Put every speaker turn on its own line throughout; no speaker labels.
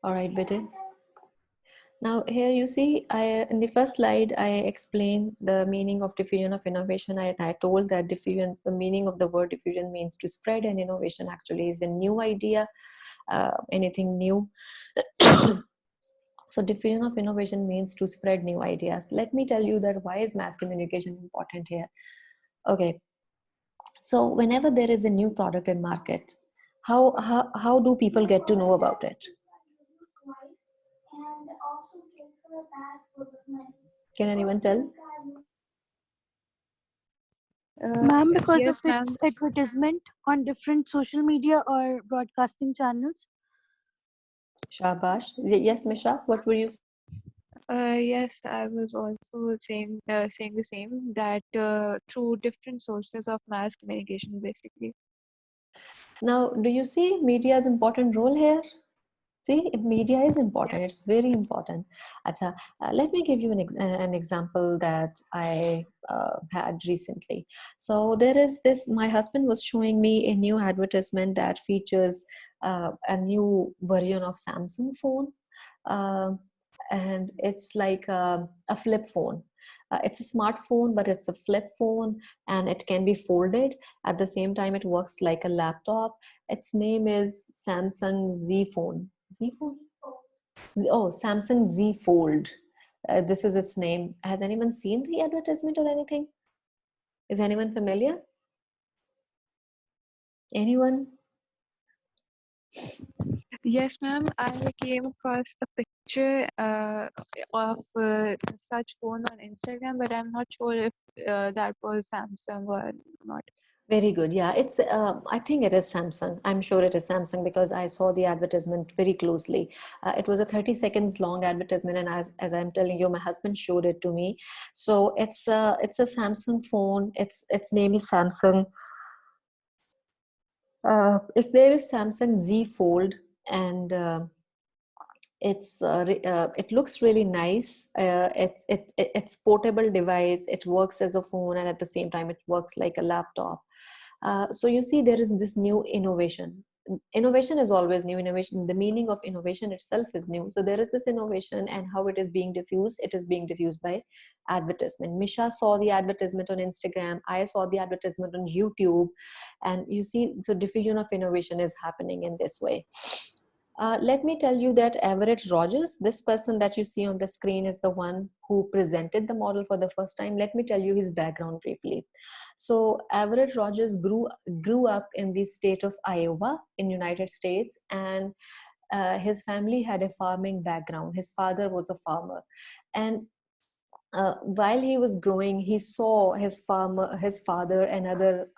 All right, Betty. Now here you see, in the first slide, I explained the meaning of diffusion of innovation. I told that diffusion, the meaning of the word diffusion means to spread, and innovation actually is a new idea, anything new. So diffusion of innovation means to spread new ideas. Let me tell you that why is mass communication important here. Okay, so whenever there is a new product in market, how do people get to know about it? Can anyone tell?
Ma'am, because of
Yes,
its
ma'am.
advertisement on different social media or broadcasting channels.
Shabash. Yes, Misha, what were you saying?
Yes, I was also saying the same, that through different sources of mass communication, basically.
Now, do you see media's important role here? See, media is important.
Yes.
It's very important. Acha, let me give you an example that I had recently. So there is this, my husband was showing me a new advertisement that features a new version of Samsung phone. Uh, and it's like a flip phone. It's a smartphone, but it's a flip phone and it can be folded. At the same time, it works like a laptop. Its name is Samsung Z phone. Z Fold? Oh, Samsung Z Fold. This is its name. Has anyone seen the advertisement or anything? Is anyone familiar? Anyone?
Yes, ma'am. I came across the picture of such phone on Instagram, but I'm not sure if that was Samsung or not.
Very good. Yeah, it's. I think it is Samsung. I'm sure it is Samsung because I saw the advertisement very closely. It was a 30 seconds long advertisement, and as I'm telling you, my husband showed it to me. So it's a Samsung phone. Its name is Samsung. Its name is Samsung Z Fold, and it looks really nice. It's portable device. It works as a phone, and at the same time it works like a laptop. So you see, there is this new innovation. Innovation is always new. Innovation, the meaning of innovation itself is new. So there is this innovation, and how it is being diffused. It is being diffused by advertisement. Misha saw the advertisement on Instagram. I saw the advertisement on YouTube, and you see, so diffusion of innovation is happening in this way. Let me tell you that Everett Rogers, this person that you see on the screen, is the one who presented the model for the first time. Let me tell you his background briefly. So Everett Rogers grew up in the state of Iowa in United States, and his family had a farming background. His father was a farmer, and while he was growing, he saw his father, and other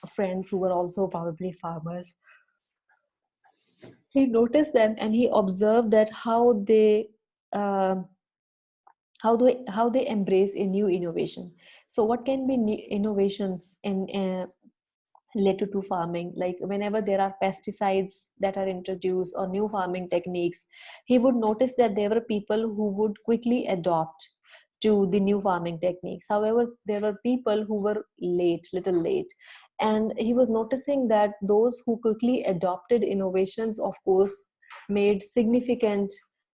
friends who were also probably farmers. He noticed them and he observed that uh, how they embrace a new innovation. So what can be new innovations in related to farming? Like whenever there are pesticides that are introduced or new farming techniques, he would notice that there were people who would quickly adopt to the new farming techniques. However, there were people who were little late, and he was noticing that those who quickly adopted innovations, of course, made significant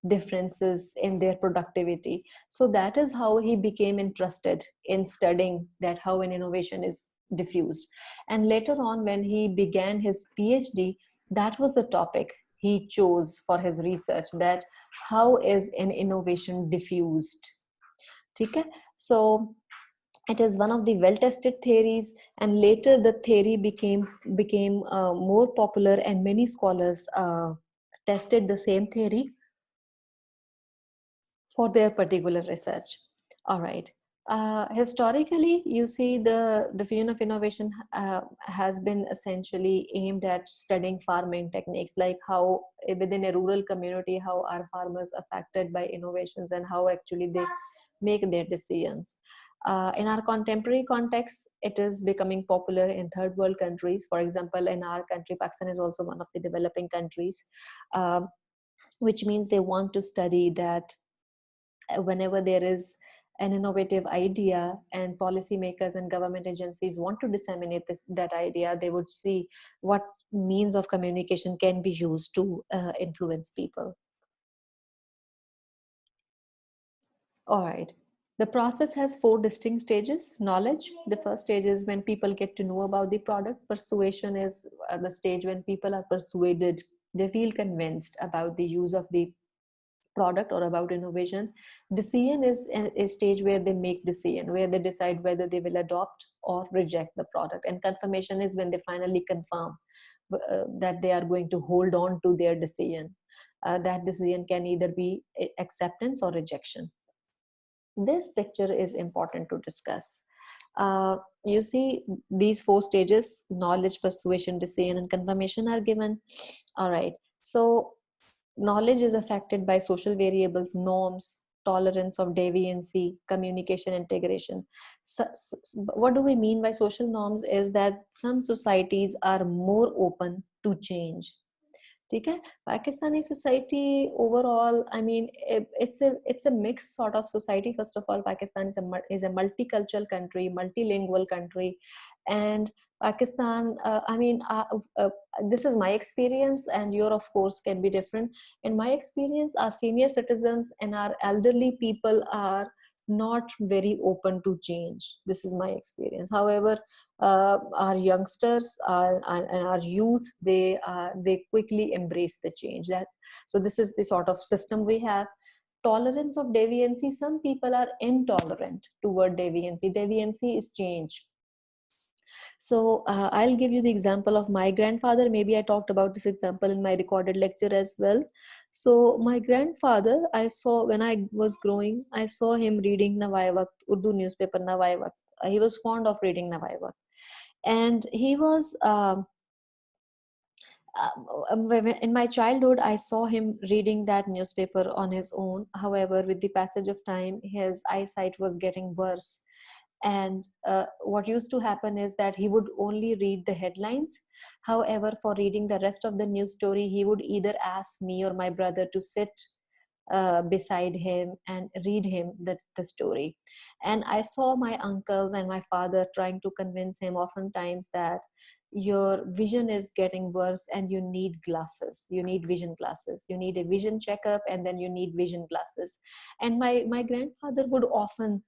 differences in their productivity. So that is how he became interested in studying that how an innovation is diffused. And later on, when he began his PhD, that was the topic he chose for his research, that how is an innovation diffused. ठीक है? So it is one of the well tested theories, and later the theory became more popular, and many scholars tested the same theory for their particular research. All right. Historically, you see the diffusion of innovation has been essentially aimed at studying farming techniques, like how within a rural community, how are farmers affected by innovations and how actually they make their decisions. In our contemporary context, it is becoming popular in third world countries. For example, in our country, Pakistan is also one of the developing countries, which means they want to study that whenever there is an innovative idea and policymakers and government agencies want to disseminate that idea, they would see what means of communication can be used to influence people. All right. The process has four distinct stages. Knowledge. The first stage is when people get to know about the product. Persuasion is the stage when people are persuaded. They feel convinced about the use of the product or about innovation. Decision is a stage where they make decision, where they decide whether they will adopt or reject the product. And confirmation is when they finally confirm that they are going to hold on to their decision. That decision can either be acceptance or rejection. This picture is important to discuss. You see, these four stages: knowledge, persuasion, decision, and confirmation are given. All right. So knowledge is affected by social variables, norms, tolerance of deviancy, communication, integration. What do we mean by social norms is that some societies are more open to change. ठीक है, Pakistani society overall, I mean, it's a mixed sort of society. First of all, Pakistan is a multicultural country, multilingual country, and Pakistan, this is my experience, and your, of course, can be different. In my experience, our senior citizens and our elderly people are not very open to change. This is my experience. However, our youngsters and our youth, they quickly embrace the change. That so this is the sort of system we have. Tolerance of deviancy. Some people are intolerant toward deviancy. Deviancy is change. So I'll give you the example of my grandfather. Maybe I talked about this example in my recorded lecture as well. So my grandfather, I saw when I was growing, I saw him reading Nawai Waqt, Urdu newspaper Nawai Waqt. He was fond of reading Nawai Waqt. And he was in my childhood, I saw him reading that newspaper on his own. However, with the passage of time, his eyesight was getting worse. And what used to happen is that he would only read the headlines. However, for reading the rest of the news story, he would either ask me or my brother to sit beside him and read him the story. And I saw my uncles and my father trying to convince him oftentimes that your vision is getting worse and you need glasses, you need vision glasses, you need a vision checkup, and then you need vision glasses. And my grandfather would often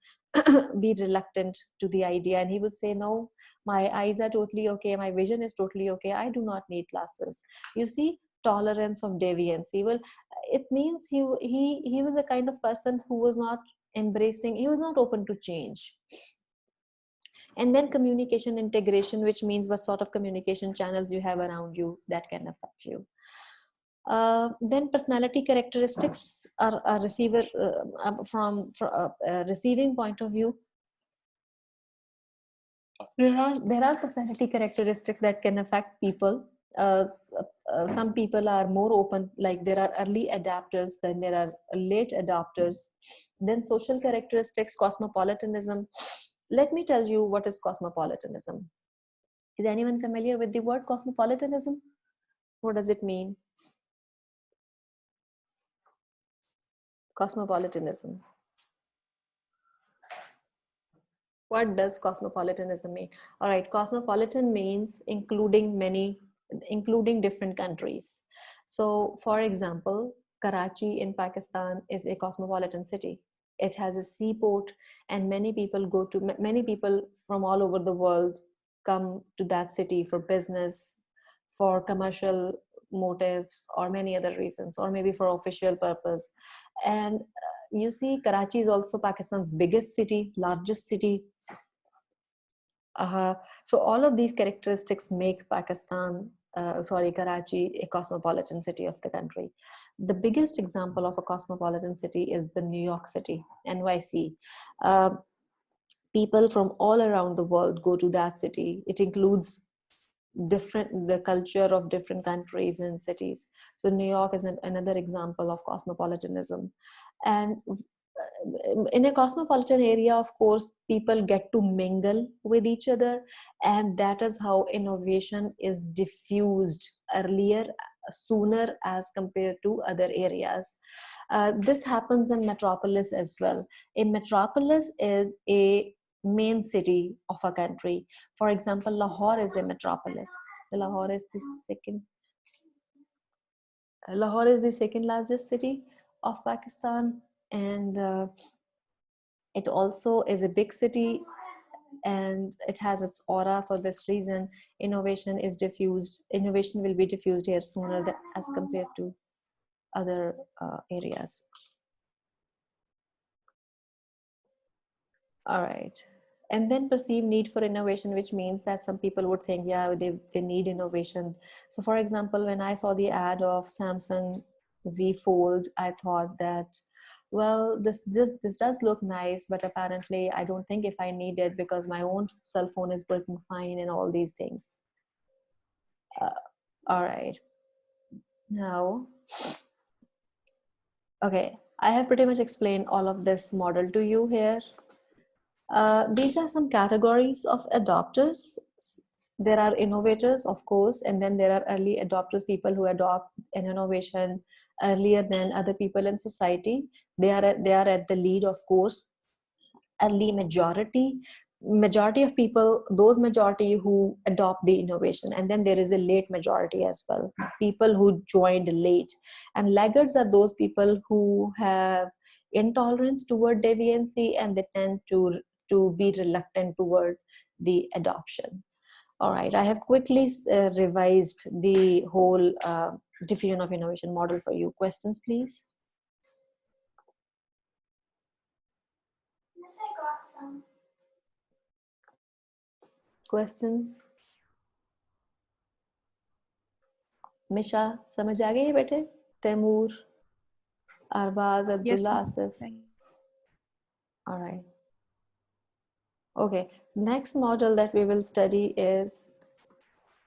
be reluctant to the idea, and he would say, no, my eyes are totally okay, my vision is totally okay, I do not need glasses. You see, tolerance of deviancy. Well, it means he was a kind of person who was not embracing, he was not open to change. And then communication integration, which means what sort of communication channels you have around you that can affect you. Then personality characteristics are a receiver from receiving point of view. There are personality characteristics that can affect people. Some people are more open, like there are early adapters, then there are late adapters. Then social characteristics, cosmopolitanism. Let me tell you what is cosmopolitanism. Is anyone familiar with the word cosmopolitanism? What does it mean? Cosmopolitanism. What does cosmopolitanism mean? All right, cosmopolitan means including different countries. So, for example, Karachi in Pakistan is a cosmopolitan city. It has a seaport, and many people from all over the world come to that city for business, for commercial motives, or many other reasons, or maybe for official purpose. And you see, Karachi is also Pakistan's biggest city, largest city. So all of these characteristics make Karachi, a cosmopolitan city of the country. The biggest example of a cosmopolitan city is the New York City, NYC. People from all around the world go to that city. It includes the culture of different countries and cities. So New York is another example of cosmopolitanism. And in a cosmopolitan area, of course, people get to mingle with each other, and that is how innovation is diffused sooner as compared to other areas. This happens in metropolis as well. A metropolis is a main city of a country. For example, Lahore is a metropolis. Lahore is the second largest city of Pakistan, and It also is a big city and it has its aura. For this reason, innovation is diffused. Innovation will be diffused here sooner as compared to other areas. All right. And then perceived need for innovation, which means that some people would think, yeah, they need innovation. So for example, when I saw the ad of Samsung Z Fold, I thought that, well, this does look nice, but apparently I don't think if I need it because my own cell phone is working fine and all these things. All right. Now, okay, I have pretty much explained all of this model to you here. These are some categories of adopters. There are innovators, of course, and then there are early adopters, people who adopt an innovation earlier than other people in society. They are at the lead, of course. Early majority of people, those majority who adopt the innovation, and then there is a late majority as well, people who joined late. And laggards are those people who have intolerance toward deviancy, and they tend to be reluctant toward the adoption. All right, I have quickly revised the whole diffusion of innovation model for you. Questions, please?
Yes, I got some.
Questions? मिशा समझ आ गई बेटे? Taimur, Arbaaz,
Yes,
Abdullah,
ma'am.
Asif.
Thank you.
All right. Okay. Next model that we will study is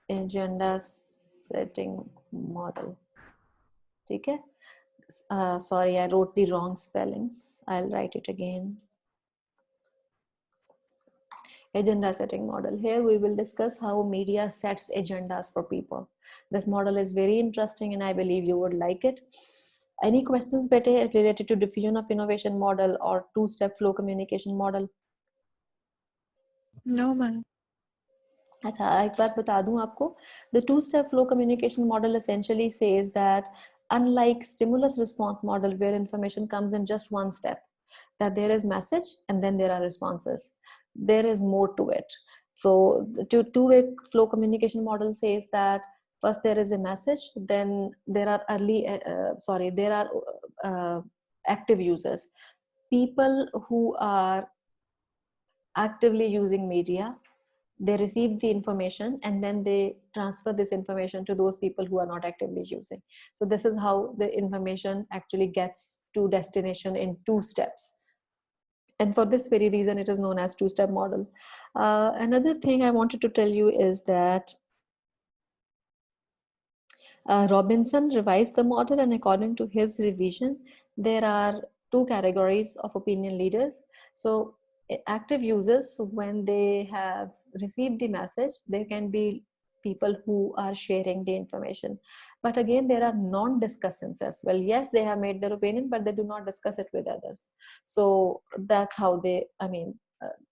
agenda setting model. Okay. Sorry, I wrote the wrong spellings. I'll write it again. Agenda setting model. Here we will discuss how media sets agendas for people. This model is very interesting and I believe you would like it. Any questions बेटे related to diffusion of innovation model or two-step flow communication model?
No, ma'am.
अच्छा, एक बात बता दूं आपको. The two-step flow communication model essentially says that unlike stimulus response model where information comes in just one step, that there is message and then there are responses. There is more to it. So the two-way flow communication model says that first there is a message, then there are there are active users, people who are actively using media. They receive the information and then they transfer this information to those people who are not actively using. So this is how the information actually gets to destination in two steps. And for this very reason, it is known as two-step model. Another thing I wanted to tell you is that Robinson revised the model, and according to his revision, there are two categories of opinion leaders. So active users, when they have received the message, there can be people who are sharing the information. But again, there are non-discussants as well. Yes, they have made their opinion, but they do not discuss it with others. So that's how they,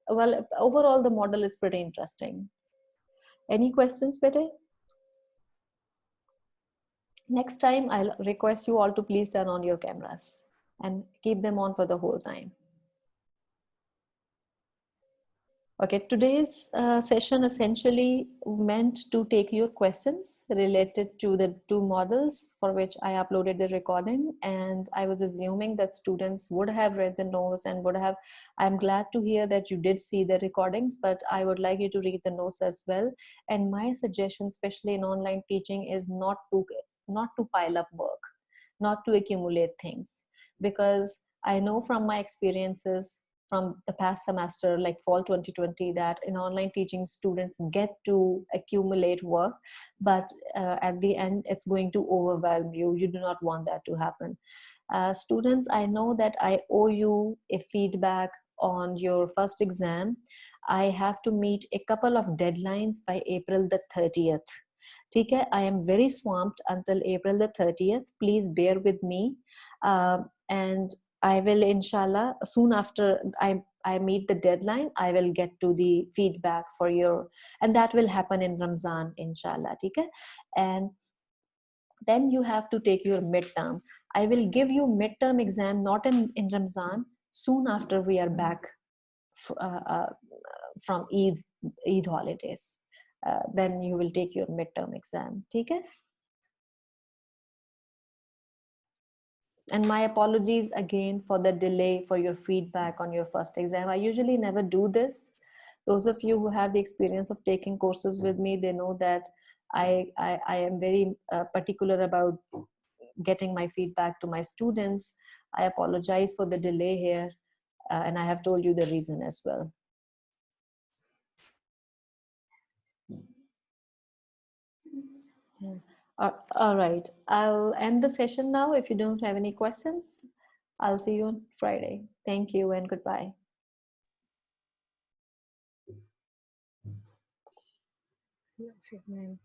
well, overall, the model is pretty interesting. Any questions, Bete? Next time, I'll request you all to please turn on your cameras and keep them on for the whole time. Okay, today's session essentially meant to take your questions related to the two models for which I uploaded the recording, and I was assuming that students would have read the notes and would have. I'm glad to hear that you did see the recordings, but I would like you to read the notes as well. And my suggestion, especially in online teaching, is not to pile up work, not to accumulate things, because I know from my experiences from the past semester, like fall 2020, that in online teaching, students get to accumulate work, but at the end, it's going to overwhelm you. You do not want that to happen. Students, I know that I owe you a feedback on your first exam. I have to meet a couple of deadlines by April the 30th. ठीक है, I am very swamped until April the 30th. Please bear with me. And I will, inshallah, soon after I meet the deadline, I will get to the feedback for your, and that will happen in Ramzan, inshallah. ठीक है? And then you have to take your midterm. I will give you midterm exam not in Ramzan, soon after we are back from Eid holidays. Then you will take your midterm exam. ठीक है? And my apologies again for the delay for your feedback on your first exam. I usually never do this. Those of you who have the experience of taking courses with me, they know that I am very particular about getting my feedback to my students. I apologize for the delay here, and I have told you the reason as well. Yeah. All right, I'll end the session now. If you don't have any questions, I'll see you on Friday. Thank you and goodbye.
Yeah,